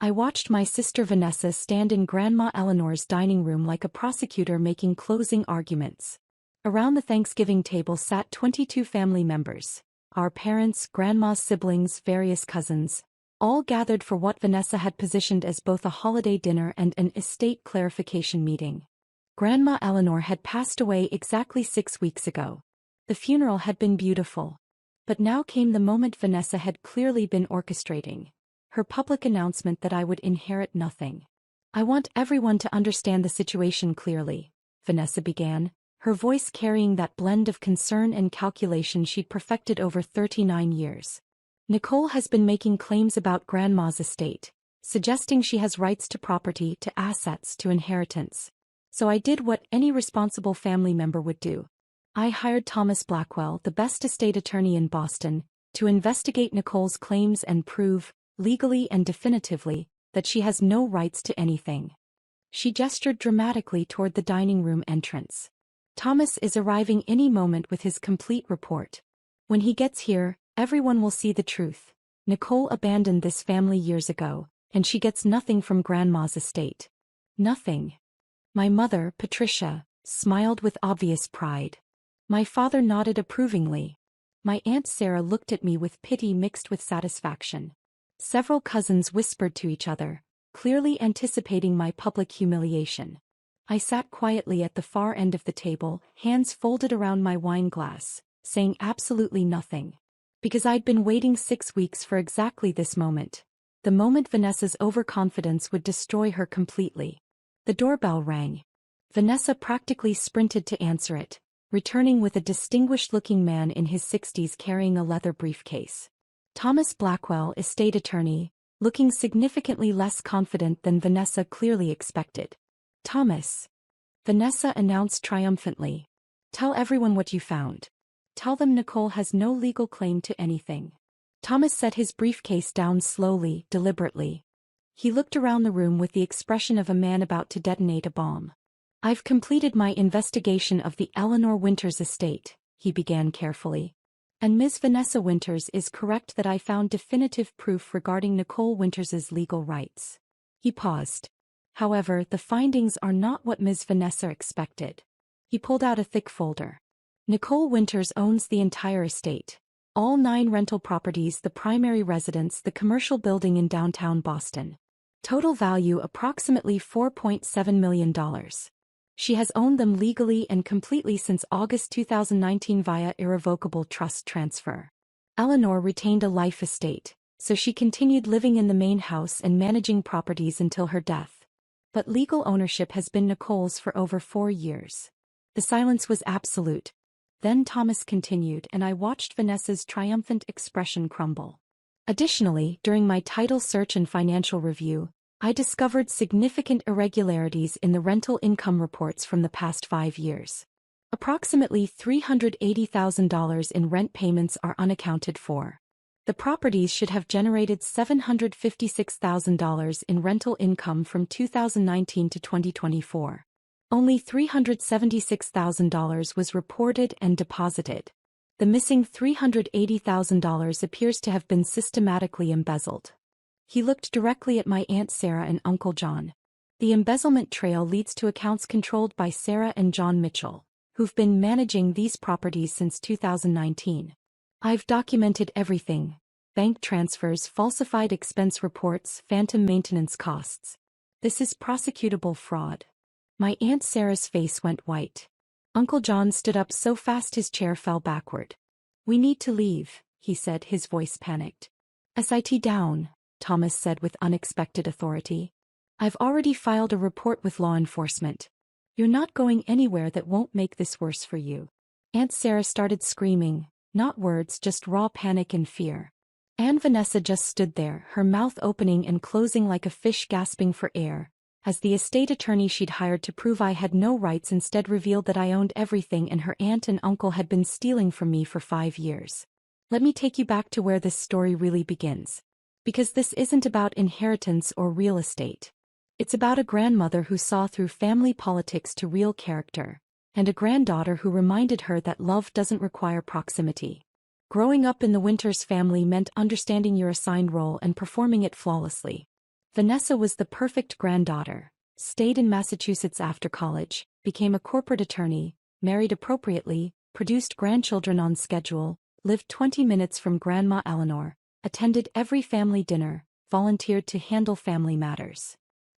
I watched my sister Vanessa stand in Grandma Eleanor's dining room like a prosecutor making closing arguments. Around the Thanksgiving table sat 22 family members. Our parents, Grandma's siblings, various cousins, all gathered for what Vanessa had positioned as both a holiday dinner and an estate clarification meeting. Grandma Eleanor had passed away exactly 6 weeks ago. The funeral had been beautiful. But now came the moment Vanessa had clearly been orchestrating. Her public announcement that I would inherit nothing. "I want everyone to understand the situation clearly," Vanessa began, her voice carrying that blend of concern and calculation she'd perfected over 39 years. "Nicole has been making claims about Grandma's estate, suggesting she has rights to property, to assets, to inheritance. So I did what any responsible family member would do. I hired Thomas Blackwell, the best estate attorney in Boston, to investigate Nicole's claims and prove, legally and definitively, that she has no rights to anything." She gestured dramatically toward the dining room entrance. "Thomas is arriving any moment with his complete report. When he gets here, everyone will see the truth. Nicole abandoned this family years ago, and she gets nothing from Grandma's estate. Nothing." My mother, Patricia, smiled with obvious pride. My father nodded approvingly. My Aunt Sarah looked at me with pity mixed with satisfaction. Several cousins whispered to each other, clearly anticipating my public humiliation. I sat quietly at the far end of the table, hands folded around my wine glass, saying absolutely nothing. Because I'd been waiting 6 weeks for exactly this moment. The moment Vanessa's overconfidence would destroy her completely. The doorbell rang. Vanessa practically sprinted to answer it, returning with a distinguished-looking man in his 60s carrying a leather briefcase. Thomas Blackwell, estate attorney, looking significantly less confident than Vanessa clearly expected. "Thomas," Vanessa announced triumphantly, "tell everyone what you found. Tell them Nicole has no legal claim to anything." Thomas set his briefcase down slowly, deliberately. He looked around the room with the expression of a man about to detonate a bomb. "I've completed my investigation of the Eleanor Winters estate," he began carefully. "And Ms. Vanessa Winters is correct that I found definitive proof regarding Nicole Winters's legal rights." He paused. "However, the findings are not what Ms. Vanessa expected." He pulled out a thick folder. "Nicole Winters owns the entire estate. All 9 rental properties, the primary residence, the commercial building in downtown Boston. Total value approximately $4.7 million. She has owned them legally and completely since August 2019 via irrevocable trust transfer. Eleanor retained a life estate, so she continued living in the main house and managing properties until her death. But legal ownership has been Nicole's for over 4 years." The silence was absolute. Then Thomas continued, and I watched Vanessa's triumphant expression crumble. "Additionally, during my title search and financial review, I discovered significant irregularities in the rental income reports from the past 5 years. Approximately $380,000 in rent payments are unaccounted for. The properties should have generated $756,000 in rental income from 2019 to 2024. Only $376,000 was reported and deposited. The missing $380,000 appears to have been systematically embezzled." He looked directly at my Aunt Sarah and Uncle John. "The embezzlement trail leads to accounts controlled by Sarah and John Mitchell, who've been managing these properties since 2019. I've documented everything: bank transfers, falsified expense reports, phantom maintenance costs. This is prosecutable fraud." My Aunt Sarah's face went white. Uncle John stood up so fast his chair fell backward. "We need to leave," he said, his voice panicked. "Sit down," Thomas said with unexpected authority. "I've already filed a report with law enforcement. You're not going anywhere that won't make this worse for you." Aunt Sarah started screaming, not words, just raw panic and fear. Aunt Vanessa just stood there, her mouth opening and closing like a fish gasping for air, as the estate attorney she'd hired to prove I had no rights instead revealed that I owned everything and her aunt and uncle had been stealing from me for 5 years. Let me take you back to where this story really begins. Because this isn't about inheritance or real estate. It's about a grandmother who saw through family politics to real character, and a granddaughter who reminded her that love doesn't require proximity. Growing up in the Winters family meant understanding your assigned role and performing it flawlessly. Vanessa was the perfect granddaughter. Stayed in Massachusetts after college, became a corporate attorney, married appropriately, produced grandchildren on schedule, lived 20 minutes from Grandma Eleanor, attended every family dinner, volunteered to handle family matters.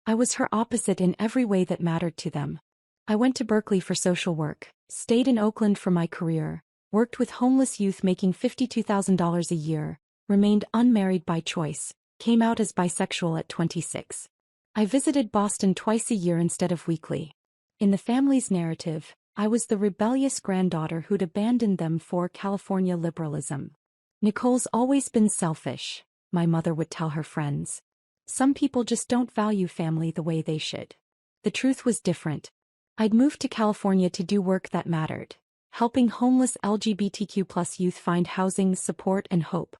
I was her opposite in every way that mattered to them. I went to Berkeley for social work, stayed in Oakland for my career, worked with homeless youth making $52,000 a year, remained unmarried by choice, came out as bisexual at 26. I visited Boston twice a year instead of weekly. In the family's narrative, I was the rebellious granddaughter who'd abandoned them for California liberalism. Nicole's always been selfish, my mother would tell her friends. Some people just don't value family the way they should. The truth was different. I'd moved to California to do work that mattered, helping homeless LGBTQ+ youth find housing, support, and hope.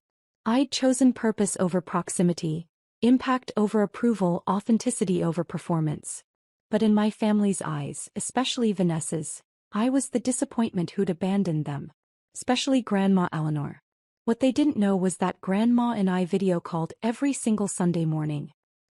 I'd chosen purpose over proximity, impact over approval, authenticity over performance. But in my family's eyes, especially Vanessa's, I was the disappointment who'd abandoned them. Especially Grandma Eleanor. What they didn't know was that Grandma and I video called every single Sunday morning.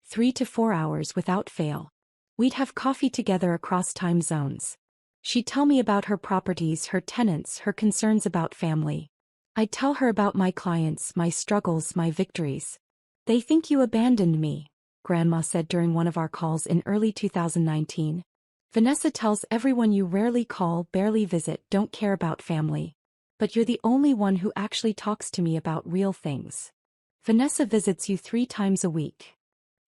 3 to 4 hours without fail. We'd have coffee together across time zones. She'd tell me about her properties, her tenants, her concerns about family. I'd tell her about my clients, my struggles, my victories. They think you abandoned me, Grandma said during one of our calls in early 2019. Vanessa tells everyone you rarely call, barely visit, don't care about family. But you're the only one who actually talks to me about real things. Vanessa visits you 3 times a week.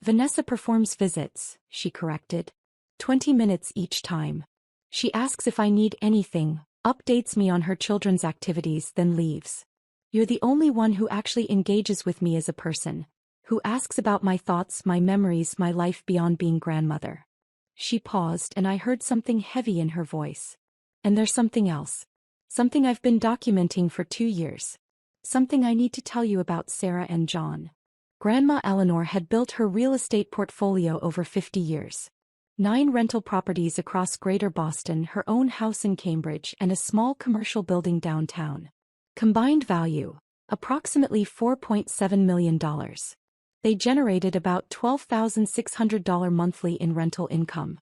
Vanessa performs visits, she corrected. 20 minutes each time. She asks if I need anything, updates me on her children's activities, then leaves. You're the only one who actually engages with me as a person, who asks about my thoughts, my memories, my life beyond being grandmother. She paused and I heard something heavy in her voice. And there's something else. Something I've been documenting for 2 years. Something I need to tell you about Sarah and John. Grandma Eleanor had built her real estate portfolio over 50 years. 9 rental properties across Greater Boston, her own house in Cambridge, and a small commercial building downtown. Combined value, approximately $4.7 million. They generated about $12,600 monthly in rental income.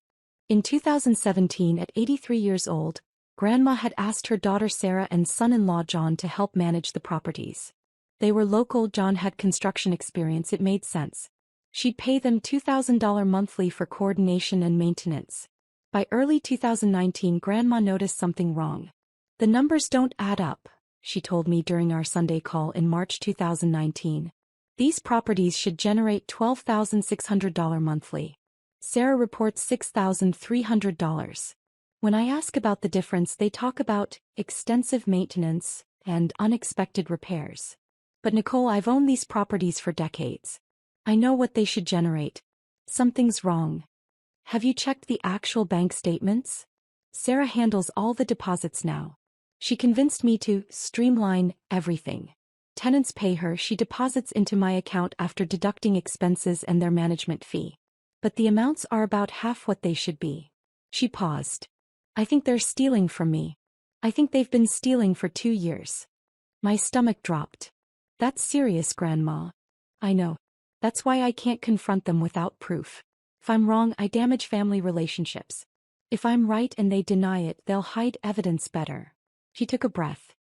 In 2017, at 83 years old, Grandma had asked her daughter Sarah and son-in-law John to help manage the properties. They were local, John had construction experience, it made sense. She'd pay them $2,000 monthly for coordination and maintenance. By early 2019, Grandma noticed something wrong. The numbers don't add up, she told me during our Sunday call in March 2019. These properties should generate $12,600 monthly. Sarah reports $6,300. When I ask about the difference, they talk about extensive maintenance and unexpected repairs. But Nicole, I've owned these properties for decades. I know what they should generate. Something's wrong. Have you checked the actual bank statements? Sarah handles all the deposits now. She convinced me to streamline everything. Tenants pay her, she deposits into my account after deducting expenses and their management fee. But the amounts are about half what they should be. She paused. I think they're stealing from me. I think they've been stealing for 2 years. My stomach dropped. That's serious, Grandma. I know. That's why I can't confront them without proof. If I'm wrong, I damage family relationships. If I'm right and they deny it, they'll hide evidence better. She took a breath.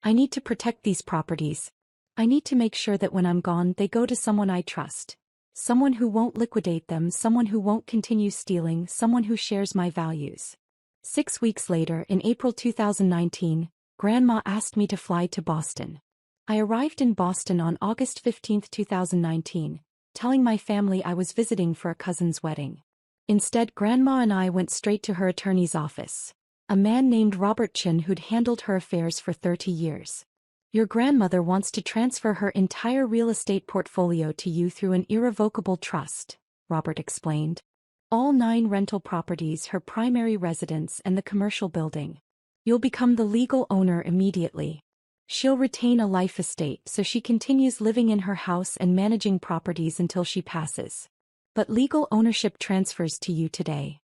I need to protect these properties. I need to make sure that when I'm gone, they go to someone I trust. Someone who won't liquidate them, someone who won't continue stealing, someone who shares my values. 6 weeks later, in April 2019, Grandma asked me to fly to Boston. I arrived in Boston on August 15, 2019, telling my family I was visiting for a cousin's wedding. Instead, Grandma and I went straight to her attorney's office, a man named Robert Chin who'd handled her affairs for 30 years. Your grandmother wants to transfer her entire real estate portfolio to you through an irrevocable trust, Robert explained. All 9 rental properties, her primary residence, and the commercial building. You'll become the legal owner immediately. She'll retain a life estate so she continues living in her house and managing properties until she passes. But legal ownership transfers to you today.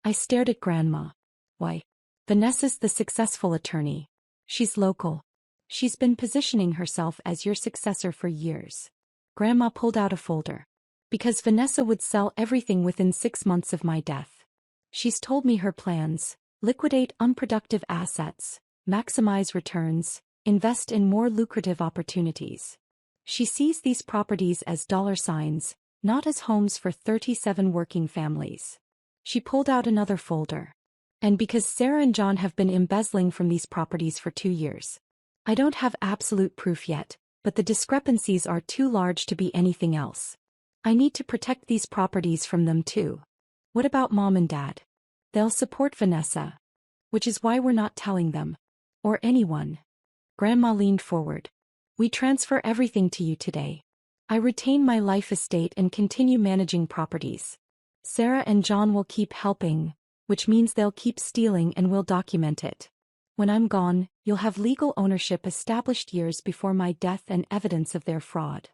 I stared at Grandma. Why? Vanessa's the successful attorney. She's local. She's been positioning herself as your successor for years. Grandma pulled out a folder. Because Vanessa would sell everything within 6 months of my death. She's told me her plans: liquidate unproductive assets, maximize returns, invest in more lucrative opportunities. She sees these properties as dollar signs, not as homes for 37 working families. She pulled out another folder. And because Sarah and John have been embezzling from these properties for 2 years. I don't have absolute proof yet, but the discrepancies are too large to be anything else. I need to protect these properties from them too. What about Mom and Dad? They'll support Vanessa. Which is why we're not telling them. Or anyone. Grandma leaned forward. We transfer everything to you today. I retain my life estate and continue managing properties. Sarah and John will keep helping, which means they'll keep stealing and we'll document it. When I'm gone, you'll have legal ownership established years before my death and evidence of their fraud.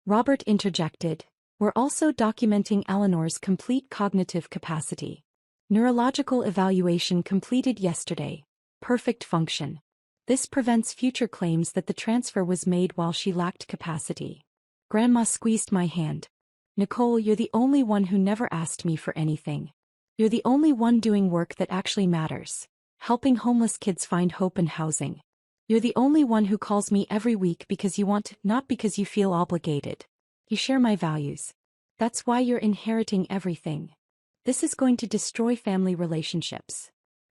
Robert interjected. We're also documenting Eleanor's complete cognitive capacity. Neurological evaluation completed yesterday. Perfect function. This prevents future claims that the transfer was made while she lacked capacity. Grandma squeezed my hand. Nicole, you're the only one who never asked me for anything. You're the only one doing work that actually matters. Helping homeless kids find hope and housing. You're the only one who calls me every week because you want to, not because you feel obligated. You share my values. That's why you're inheriting everything. This is going to destroy family relationships.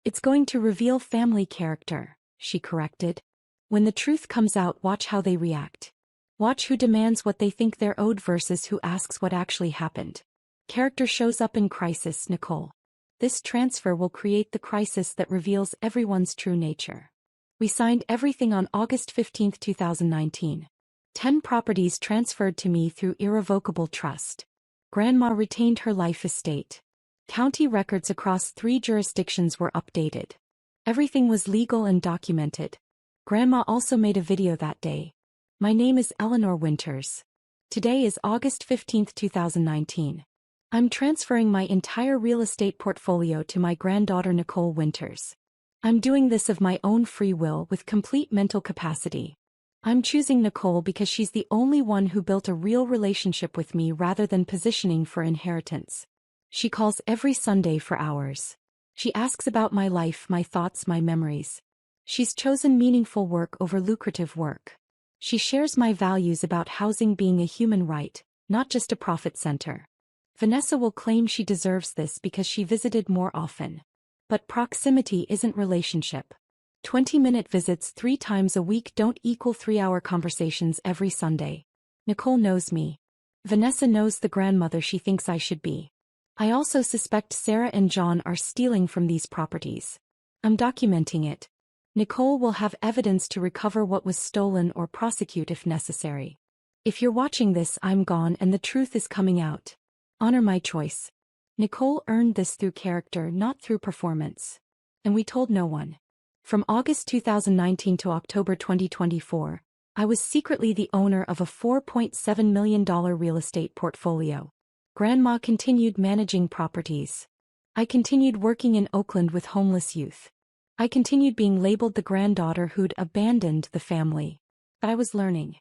It's going to reveal family character, she corrected. When the truth comes out, watch how they react. Watch who demands what they think they're owed versus who asks what actually happened. Character shows up in crisis, Nicole. This transfer will create the crisis that reveals everyone's true nature. We signed everything on August 15, 2019. 10 properties transferred to me through irrevocable trust. Grandma retained her life estate. County records across 3 jurisdictions were updated. Everything was legal and documented. Grandma also made a video that day. My name is Eleanor Winters. Today is August 15, 2019. I'm transferring my entire real estate portfolio to my granddaughter Nicole Winters. I'm doing this of my own free will with complete mental capacity. I'm choosing Nicole because she's the only one who built a real relationship with me rather than positioning for inheritance. She calls every Sunday for hours. She asks about my life, my thoughts, my memories. She's chosen meaningful work over lucrative work. She shares my values about housing being a human right, not just a profit center. Vanessa will claim she deserves this because she visited more often. But proximity isn't relationship. 20-minute visits 3 times a week don't equal 3-hour conversations every Sunday. Nicole knows me. Vanessa knows the grandmother she thinks I should be. I also suspect Sarah and John are stealing from these properties. I'm documenting it. Nicole will have evidence to recover what was stolen or prosecute if necessary. If you're watching this, I'm gone and the truth is coming out. Honor my choice. Nicole earned this through character, not through performance. And we told no one. From August 2019 to October 2024, I was secretly the owner of a $4.7 million real estate portfolio. Grandma continued managing properties. I continued working in Oakland with homeless youth. I continued being labeled the granddaughter who'd abandoned the family. But I was learning.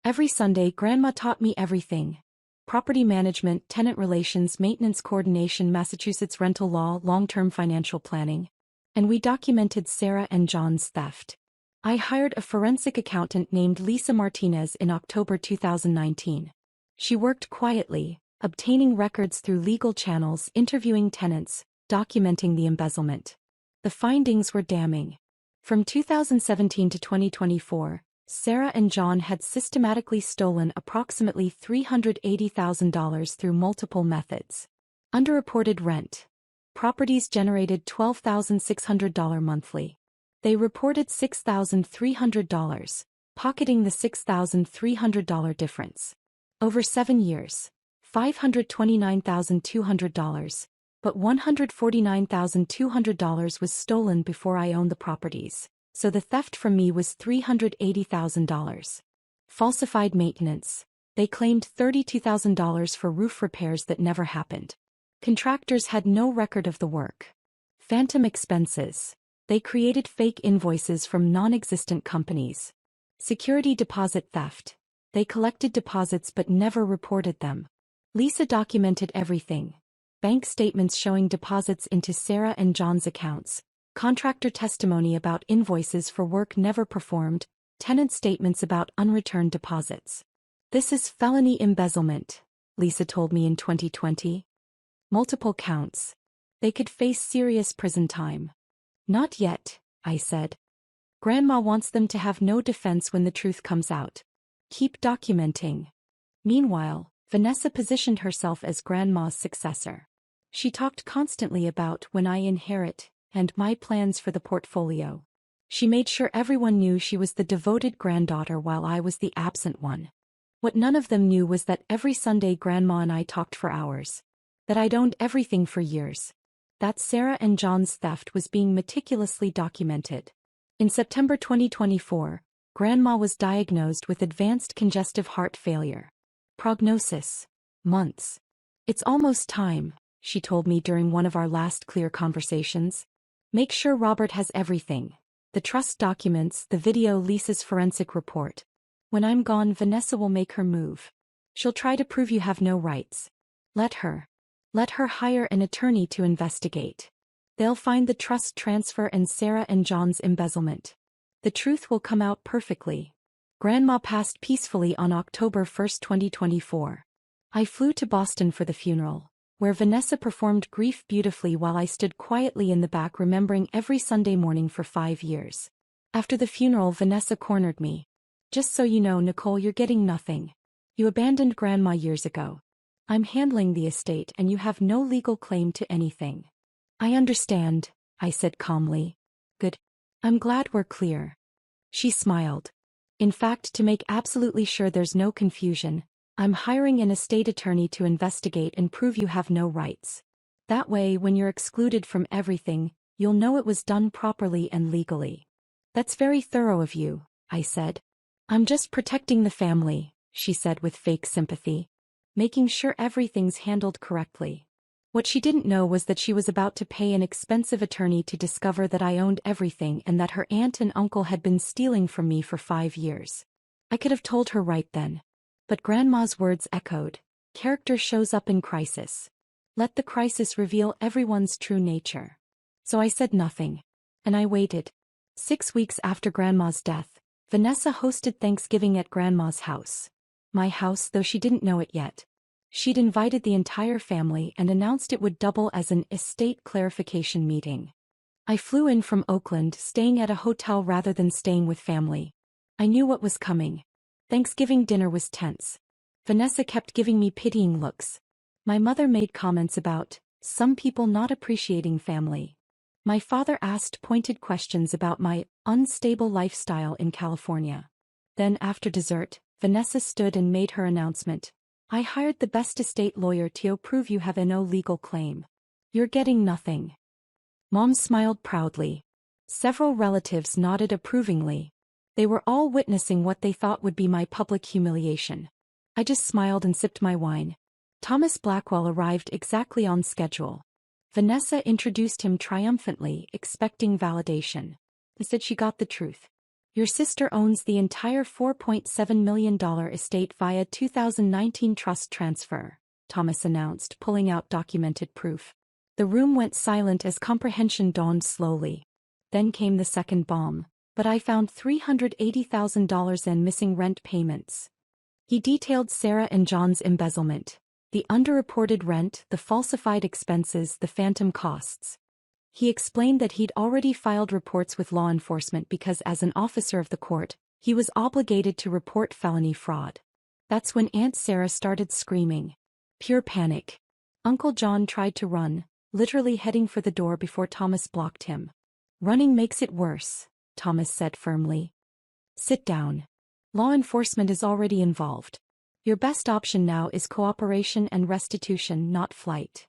Every Sunday, Grandma taught me everything. Property management, tenant relations, maintenance coordination, Massachusetts rental law, long-term financial planning. And we documented Sarah and John's theft. I hired a forensic accountant named Lisa Martinez in October 2019. She worked quietly, obtaining records through legal channels, interviewing tenants, documenting the embezzlement. The findings were damning. From 2017 to 2024, Sarah and John had systematically stolen approximately $380,000 through multiple methods. Underreported rent. Properties generated $12,600 monthly. They reported $6,300, pocketing the $6,300 difference. Over 7 years, $529,200, but $149,200 was stolen before I owned the properties, so the theft from me was $380,000. Falsified maintenance. They claimed $32,000 for roof repairs that never happened. Contractors had no record of the work. Phantom expenses. They created fake invoices from non-existent companies. Security deposit theft. They collected deposits but never reported them. Lisa documented everything. Bank statements showing deposits into Sarah and John's accounts, contractor testimony about invoices for work never performed, tenant statements about unreturned deposits. This is felony embezzlement, Lisa told me in 2020. Multiple counts. They could face serious prison time. Not yet, I said. Grandma wants them to have no defense when the truth comes out. Keep documenting. Meanwhile, Vanessa positioned herself as Grandma's successor. She talked constantly about when I inherit and my plans for the portfolio. She made sure everyone knew she was the devoted granddaughter while I was the absent one. What none of them knew was that every Sunday Grandma and I talked for hours. That I'd owned everything for years. That Sarah and John's theft was being meticulously documented. In September 2024, Grandma was diagnosed with advanced congestive heart failure. Prognosis: months. It's almost time, she told me during one of our last clear conversations. Make sure Robert has everything. The trust documents, the video, Lisa's forensic report. When I'm gone, Vanessa will make her move. She'll try to prove you have no rights. Let her. Let her hire an attorney to investigate. They'll find the trust transfer and Sarah and John's embezzlement. The truth will come out perfectly. Grandma passed peacefully on October 1, 2024. I flew to Boston for the funeral, where Vanessa performed grief beautifully while I stood quietly in the back remembering every Sunday morning for 5 years. After the funeral, Vanessa cornered me. Just so you know, Nicole, you're getting nothing. You abandoned Grandma years ago. I'm handling the estate and you have no legal claim to anything. I understand, I said calmly. Good. I'm glad we're clear. She smiled. In fact, to make absolutely sure there's no confusion, I'm hiring an estate attorney to investigate and prove you have no rights. That way, when you're excluded from everything, you'll know it was done properly and legally. That's very thorough of you, I said. I'm just protecting the family, she said with fake sympathy. Making sure everything's handled correctly. What she didn't know was that she was about to pay an expensive attorney to discover that I owned everything and that her aunt and uncle had been stealing from me for 5 years. I could have told her right then. But Grandma's words echoed. Character shows up in crisis. Let the crisis reveal everyone's true nature. So I said nothing. And I waited. 6 weeks after Grandma's death, Vanessa hosted Thanksgiving at Grandma's house. My house, though she didn't know it yet. She'd invited the entire family and announced it would double as an estate clarification meeting. I flew in from Oakland, staying at a hotel rather than staying with family. I knew what was coming. Thanksgiving dinner was tense. Vanessa kept giving me pitying looks. My mother made comments about some people not appreciating family. My father asked pointed questions about my unstable lifestyle in California. Then, after dessert, Vanessa stood and made her announcement. I hired the best estate lawyer to prove you have no legal claim. You're getting nothing. Mom smiled proudly. Several relatives nodded approvingly. They were all witnessing what they thought would be my public humiliation. I just smiled and sipped my wine. Thomas Blackwell arrived exactly on schedule. Vanessa introduced him triumphantly, expecting validation. He said she got the truth. Your sister owns the entire $4.7 million estate via 2019 trust transfer, Thomas announced, pulling out documented proof. The room went silent as comprehension dawned slowly. Then came the second bomb, but I found $380,000 in missing rent payments. He detailed Sarah and John's embezzlement, the underreported rent, the falsified expenses, the phantom costs. He explained that he'd already filed reports with law enforcement because as an officer of the court, he was obligated to report felony fraud. That's when Aunt Sarah started screaming. Pure panic. Uncle John tried to run, literally heading for the door before Thomas blocked him. Running makes it worse, Thomas said firmly. Sit down. Law enforcement is already involved. Your best option now is cooperation and restitution, not flight.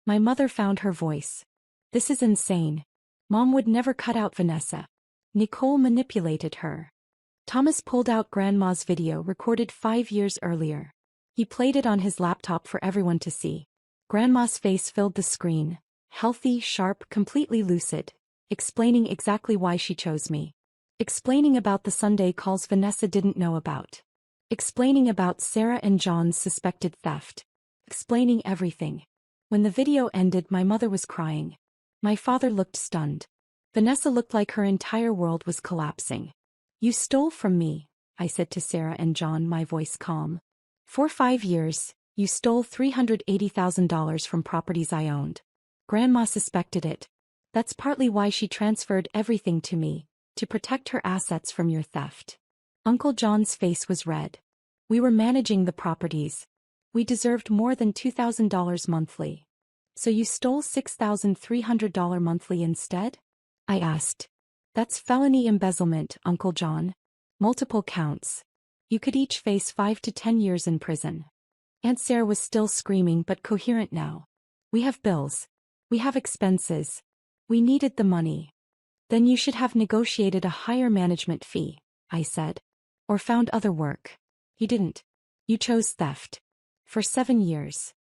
My mother found her voice. This is insane. Mom would never cut out Vanessa. Nicole manipulated her. Thomas pulled out Grandma's video recorded 5 years earlier. He played it on his laptop for everyone to see. Grandma's face filled the screen. Healthy, sharp, completely lucid. Explaining exactly why she chose me. Explaining about the Sunday calls Vanessa didn't know about. Explaining about Sarah and John's suspected theft. explaining everything. When the video ended, my mother was crying. My father looked stunned. Vanessa looked like her entire world was collapsing. "You stole from me," I said to Sarah and John, my voice calm. "For 5 years, you stole $380,000 from properties I owned. Grandma suspected it. That's partly why she transferred everything to me, to protect her assets from your theft." Uncle John's face was red. "We were managing the properties. We deserved more than $2,000 monthly. So you stole $6,300 monthly instead?" I asked. "That's felony embezzlement, Uncle John. Multiple counts. You could each face 5 to 10 years in prison." Aunt Sarah was still screaming but coherent now. "We have bills. We have expenses. We needed the money." "Then you should have negotiated a higher management fee," I said. "Or found other work. You didn't. You chose theft. For 7 years.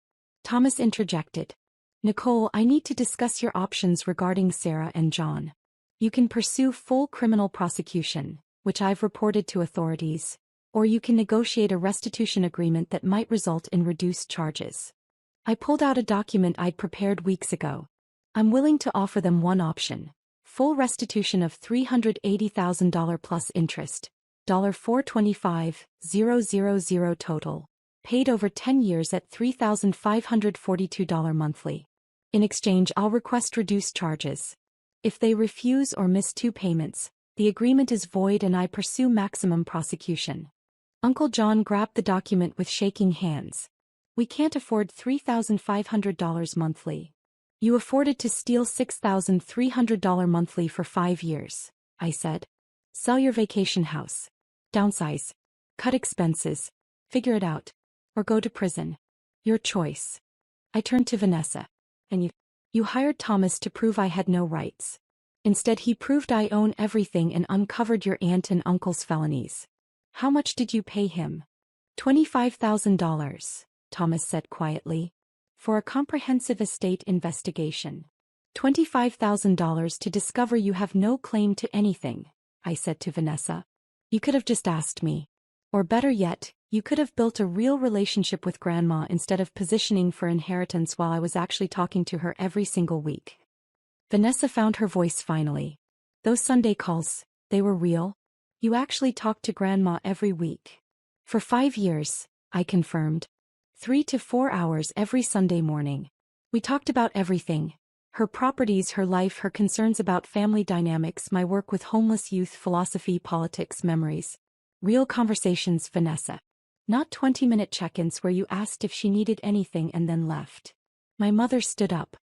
Thomas interjected. "Nicole, I need to discuss your options regarding Sarah and John. You can pursue full criminal prosecution, which I've reported to authorities, or you can negotiate a restitution agreement that might result in reduced charges." I pulled out a document I'd prepared weeks ago. "I'm willing to offer them one option. Full restitution of $380,000 plus interest. $425,000 total. Paid over 10 years at $3,542 monthly. In exchange, I'll request reduced charges. If they refuse or miss 2 payments, the agreement is void and I pursue maximum prosecution." Uncle John grabbed the document with shaking hands. "We can't afford $3,500 monthly. You afforded to steal $6,300 monthly for 5 years, I said. "Sell your vacation house. Downsize. Cut expenses. Figure it out. Or go to prison. Your choice." I turned to Vanessa. "And you hired Thomas to prove I had no rights. Instead, he proved I own everything and uncovered your aunt and uncle's felonies. How much did you pay him?" $25,000, Thomas said quietly. "For a comprehensive estate investigation. $25,000 to discover you have no claim to anything," I said to Vanessa. "You could have just asked me. Or better yet, you could have built a real relationship with Grandma instead of positioning for inheritance while I was actually talking to her every single week." Vanessa found her voice finally. "Those Sunday calls, they were real? You actually talked to Grandma every week?" "For 5 years, I confirmed. 3 to 4 hours every Sunday morning. We talked about everything. Her properties, her life, her concerns about family dynamics, my work with homeless youth, philosophy, politics, memories. Real conversations, Vanessa. Not 20-minute check-ins where you asked if she needed anything and then left." My mother stood up.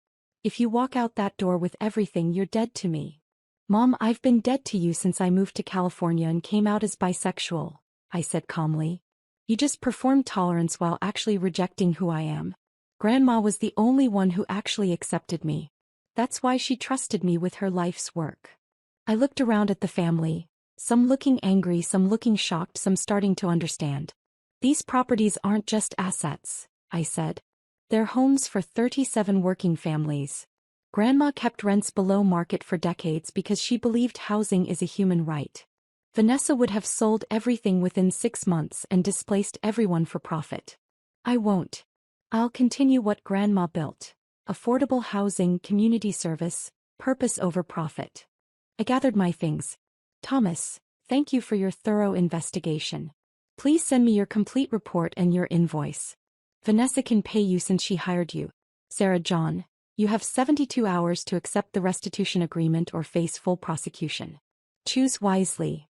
"If you walk out that door with everything, you're dead to me." "Mom, I've been dead to you since I moved to California and came out as bisexual," I said calmly. "You just performed tolerance while actually rejecting who I am. Grandma was the only one who actually accepted me. That's why she trusted me with her life's work." I looked around at the family, some looking angry, some looking shocked, some starting to understand. "These properties aren't just assets," I said. "They're homes for 37 working families. Grandma kept rents below market for decades because she believed housing is a human right. Vanessa would have sold everything within 6 months and displaced everyone for profit. I won't. I'll continue what Grandma built. Affordable housing, community service, purpose over profit." I gathered my things. "Thomas, thank you for your thorough investigation. Please send me your complete report and your invoice. Vanessa can pay you since she hired you. Sarah, John, you have 72 hours to accept the restitution agreement or face full prosecution. Choose wisely."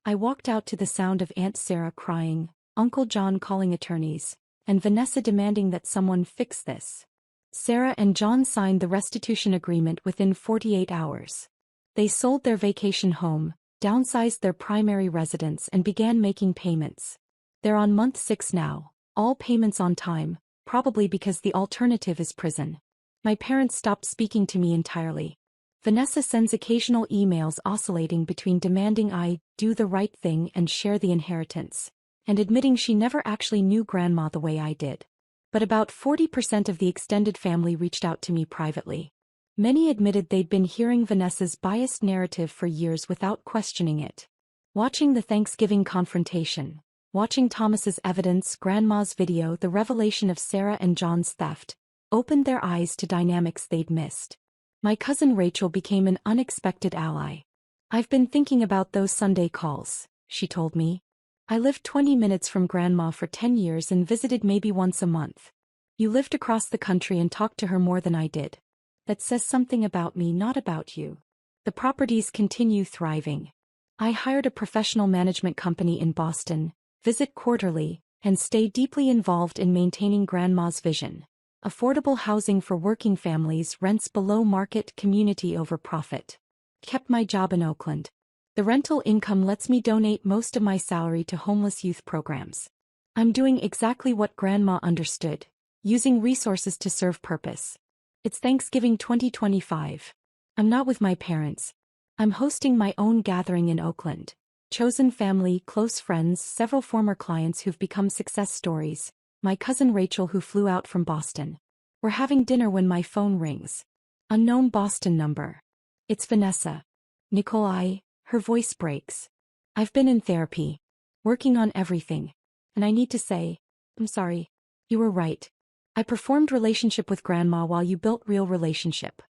I walked out to the sound of Aunt Sarah crying, Uncle John calling attorneys, and Vanessa demanding that someone fix this. Sarah and John signed the restitution agreement within 48 hours. They sold their vacation home, downsized their primary residence, and began making payments. They're on month 6 now, all payments on time, probably because the alternative is prison. My parents stopped speaking to me entirely. Vanessa sends occasional emails oscillating between demanding I do the right thing and share the inheritance, and admitting she never actually knew Grandma the way I did. But about 40% of the extended family reached out to me privately. Many admitted they'd been hearing Vanessa's biased narrative for years without questioning it. Watching the Thanksgiving confrontation, Watching Thomas's evidence, Grandma's video, the revelation of Sarah and John's theft, opened their eyes to dynamics they'd missed. My cousin Rachel became an unexpected ally. I've been thinking about those Sunday calls, she told me. I lived 20 minutes from Grandma for 10 years and visited maybe once a month. You lived across the country and talked to her more than I did. That says something about me, not about you. The properties continue thriving. I hired a professional management company in Boston, visit quarterly, and stay deeply involved in maintaining Grandma's vision. Affordable housing for working families, rents below market, community over profit. Kept my job in Oakland. The rental income lets me donate most of my salary to homeless youth programs. I'm doing exactly what Grandma understood, using resources to serve purpose. It's Thanksgiving 2025. I'm not with my parents. I'm hosting my own gathering in Oakland. Chosen family, close friends, several former clients who've become success stories, my cousin Rachel who flew out from Boston. We're having dinner when my phone rings. Unknown Boston number. It's Vanessa. Nicole, her voice breaks. I've been in therapy, working on everything. And I need to say, I'm sorry. You were right. I performed relationship with Grandma while you built real relationship.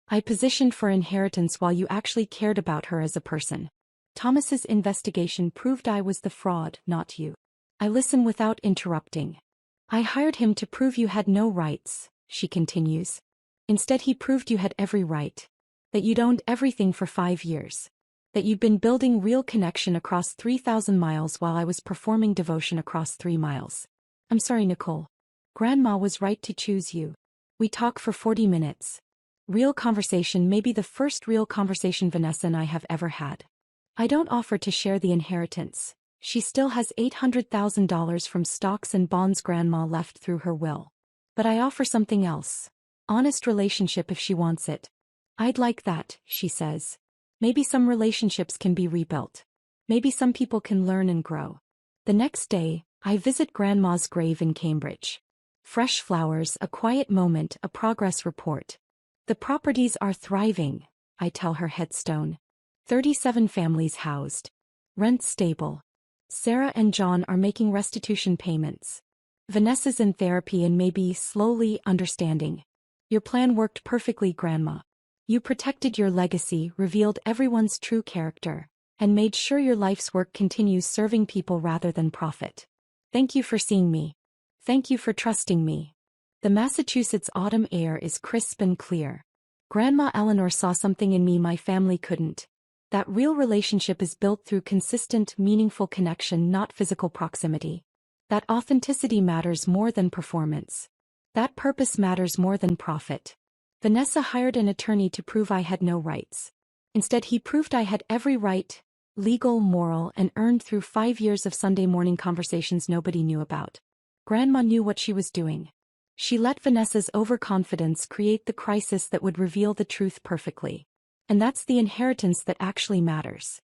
I positioned for inheritance while you actually cared about her as a person. Thomas's investigation proved I was the fraud, not you. I listen without interrupting. I hired him to prove you had no rights, she continues. Instead he proved you had every right. That you'd owned everything for 5 years. That you'd been building real connection across 3,000 miles while I was performing devotion across 3 miles. I'm sorry, Nicole. Grandma was right to choose you. We talk for 40 minutes. Real conversation, maybe the first real conversation Vanessa and I have ever had. I don't offer to share the inheritance. She still has $800,000 from stocks and bonds Grandma left through her will. But I offer something else. Honest relationship if she wants it. I'd like that, she says. Maybe some relationships can be rebuilt. Maybe some people can learn and grow. The next day, I visit Grandma's grave in Cambridge. Fresh flowers, a quiet moment, a progress report. The properties are thriving, I tell her headstone. 37 families housed. Rent stable. Sarah and John are making restitution payments. Vanessa's in therapy and maybe slowly understanding. Your plan worked perfectly, Grandma. You protected your legacy, revealed everyone's true character, and made sure your life's work continues serving people rather than profit. Thank you for seeing me. Thank you for trusting me. The Massachusetts autumn air is crisp and clear. Grandma Eleanor saw something in me my family couldn't. That real relationship is built through consistent, meaningful connection, not physical proximity. That authenticity matters more than performance. That purpose matters more than profit. Vanessa hired an attorney to prove I had no rights. Instead, he proved I had every right, legal, moral, and earned through 5 years of Sunday morning conversations nobody knew about. Grandma knew what she was doing. She let Vanessa's overconfidence create the crisis that would reveal the truth perfectly. And that's the inheritance that actually matters.